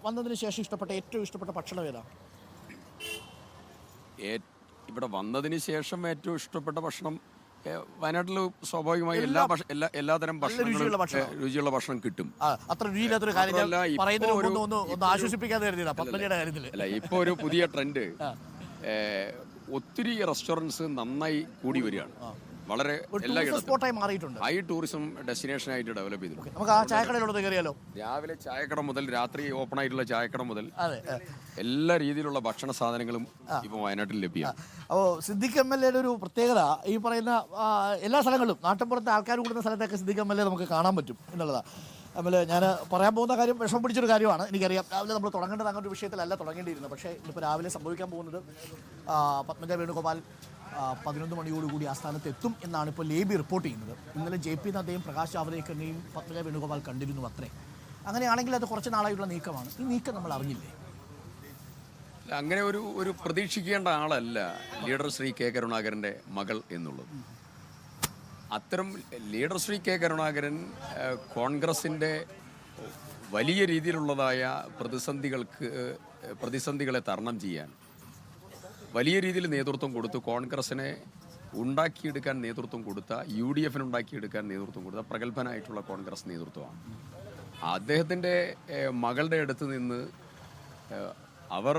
വന്നതിന് ശേഷം ഏറ്റവും ഇഷ്ടപ്പെട്ട ഭക്ഷണം ഏതാ? ഇവിടെ വന്നതിന് ശേഷം ഏറ്റവും ഇഷ്ടപ്പെട്ട ഭക്ഷണം വയനാട്ടിൽ സ്വാഭാവികമായി എല്ലാതരം രുചിയുള്ള ഭക്ഷണം കിട്ടും. അത്ര രുചിയില്ലാത്തൊരു കാര്യം ആശ്വസിപ്പിക്കാതെ അല്ല, ഇപ്പൊ ഒരു പുതിയ ട്രെൻഡ്, ഒത്തിരി റെസ്റ്റോറൻറ്റ്സ് നന്നായി കൂടി വരികയാണ്. വളരെ ഹൈ ടൂറിസം ഡെസ്റ്റിനേഷൻ ആയിട്ട് ഡെവലപ്പ് ചെയ്തിട്ടുണ്ട്. നമുക്ക് ആ ചായക്കടയിലോട്ട് കയറിയാലോ? രാവിലെ ചായക്കട മുതൽ രാത്രി ഓപ്പൺ ആയിട്ടുള്ള ചായക്കട മുതൽ എല്ലാ രീതിയിലുള്ള ഭക്ഷണ സാധനങ്ങളും ഇപ്പൊ വയനാട്ടിൽ ലഭ്യമാണ്. അപ്പോൾ സിദ്ദിഖ് MLA ഒരു പ്രത്യേകത, ഈ പറയുന്ന എല്ലാ സ്ഥലങ്ങളിലും നാട്ടിൻപുറത്തെ ആൾക്കാർ കൂടുന്ന സ്ഥലത്തൊക്കെ സിദ്ദിഖ് MLA നമുക്ക് കാണാൻ പറ്റും എന്നുള്ളതാണ്. അതുപോലെ ഞാൻ പറയാൻ പോകുന്ന കാര്യം വിഷമം പിടിച്ചൊരു കാര്യമാണ്. എനിക്കറിയാം രാവിലെ നമ്മൾ തുടങ്ങേണ്ടത് അങ്ങനൊരു വിഷയത്തിലല്ല തുടങ്ങേണ്ടിയിരുന്നത്. പക്ഷേ ഇന്നിപ്പോൾ രാവിലെ സംഭവിക്കാൻ പോകുന്നത് പത്മജ വേണുഗോപാൽ 11 മണിയോടുകൂടി ആ സ്ഥാനത്ത് എത്തും എന്നാണ് ഇപ്പോൾ ലേബി റിപ്പോർട്ട് ചെയ്യുന്നത്. ഇന്നലെ JP നദ്ദയും പ്രകാശ് ജാവ്ദേക്കറിനെയും പത്മജ വേണുഗോപാൽ കണ്ടിരുന്നു അത്രേ. അങ്ങനെയാണെങ്കിൽ അത് കുറച്ച് നാളായിട്ടുള്ള നീക്കമാണ്. ഈ നീക്കം നമ്മൾ അറിഞ്ഞില്ലേ? അങ്ങനെ ഒരു പ്രതീക്ഷിക്കേണ്ട ആളല്ല ലീഡർ ശ്രീ K കരുണാകരൻ്റെ മകൾ എന്നുള്ളത്. അത്തരം ലീഡർ ശ്രീ K കരുണാകരൻ കോൺഗ്രസിൻ്റെ വലിയ രീതിയിലുള്ളതായ പ്രതിസന്ധികളെ തരണം ചെയ്യാൻ വലിയ രീതിയിൽ നേതൃത്വം കൊടുത്തു. കോൺഗ്രസിനെ ഉണ്ടാക്കിയെടുക്കാൻ നേതൃത്വം കൊടുത്ത, UDF ഉണ്ടാക്കിയെടുക്കാൻ നേതൃത്വം കൊടുത്ത പ്രഗത്ഭനായിട്ടുള്ള കോൺഗ്രസ് നേതൃത്വമാണ്. അദ്ദേഹത്തിൻ്റെ മകളുടെ അടുത്ത് നിന്ന് അവർ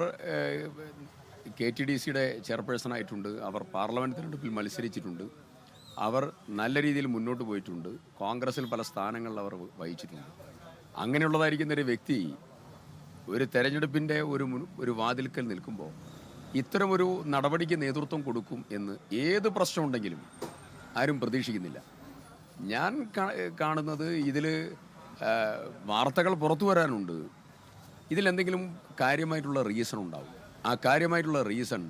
KTDCയുടെ ചെയർപേഴ്സണായിട്ടുണ്ട്, അവർ പാർലമെൻറ്റ് തിരഞ്ഞെടുപ്പിൽ മത്സരിച്ചിട്ടുണ്ട്, അവർ നല്ല രീതിയിൽ മുന്നോട്ട് പോയിട്ടുണ്ട്, കോൺഗ്രസിൽ പല സ്ഥാനങ്ങളിൽ അവർ വഹിച്ചിട്ടുണ്ട്. അങ്ങനെയുള്ളതായിരിക്കുന്ന ഒരു വ്യക്തി ഒരു തെരഞ്ഞെടുപ്പിൻ്റെ ഒരു വാതിൽക്കൽ നിൽക്കുമ്പോൾ ഇത്തരമൊരു നടപടിക്ക് നേതൃത്വം കൊടുക്കും എന്ന് ഏത് പ്രശ്നമുണ്ടെങ്കിലും ആരും പ്രതീക്ഷിക്കുന്നില്ല. ഞാൻ കാണുന്നത് ഇതിൽ വാർത്തകൾ പുറത്തു വരാനുണ്ട്. ഇതിലെന്തെങ്കിലും കാര്യമായിട്ടുള്ള റീസൺ ഉണ്ടാവും. ആ കാര്യമായിട്ടുള്ള റീസൺ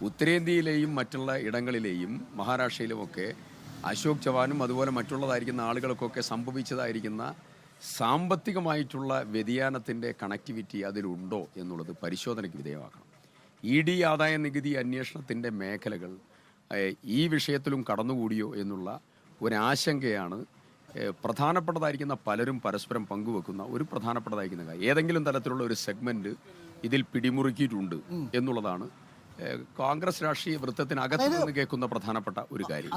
ഉത്തരേന്ത്യയിലെയും മറ്റുള്ള ഇടങ്ങളിലെയും മഹാരാഷ്ട്രയിലുമൊക്കെ അശോക് ചവാനും അതുപോലെ മറ്റുള്ളതായിരിക്കുന്ന ആളുകൾക്കൊക്കെ സംഭവിച്ചതായിരിക്കുന്ന സാമ്പത്തികമായിട്ടുള്ള വ്യതിയാനത്തിൻ്റെ കണക്ടിവിറ്റി അതിലുണ്ടോ എന്നുള്ളത് പരിശോധനയ്ക്ക് വിധേയമാക്കണം. ED ആദായ നികുതി അന്വേഷണത്തിൻ്റെ മേഖലകൾ ഈ വിഷയത്തിലും കടന്നുകൂടിയോ എന്നുള്ള ഒരാശങ്കയാണ് പ്രധാനപ്പെട്ടതായിരിക്കുന്ന പലരും പരസ്പരം പങ്കുവെക്കുന്ന ഒരു പ്രധാനപ്പെട്ടതായിരിക്കുന്ന കാര്യം. ഏതെങ്കിലും തരത്തിലുള്ള ഒരു സെഗ്മെൻറ്റ് ഇതിൽ പിടിമുറുക്കിയിട്ടുണ്ട് എന്നുള്ളതാണ് കോൺഗ്രസ് രാഷ്ട്രീയ വൃത്തത്തിനകത്ത് നിന്ന് കേൾക്കുന്ന പ്രധാനപ്പെട്ട ഒരു കാര്യം.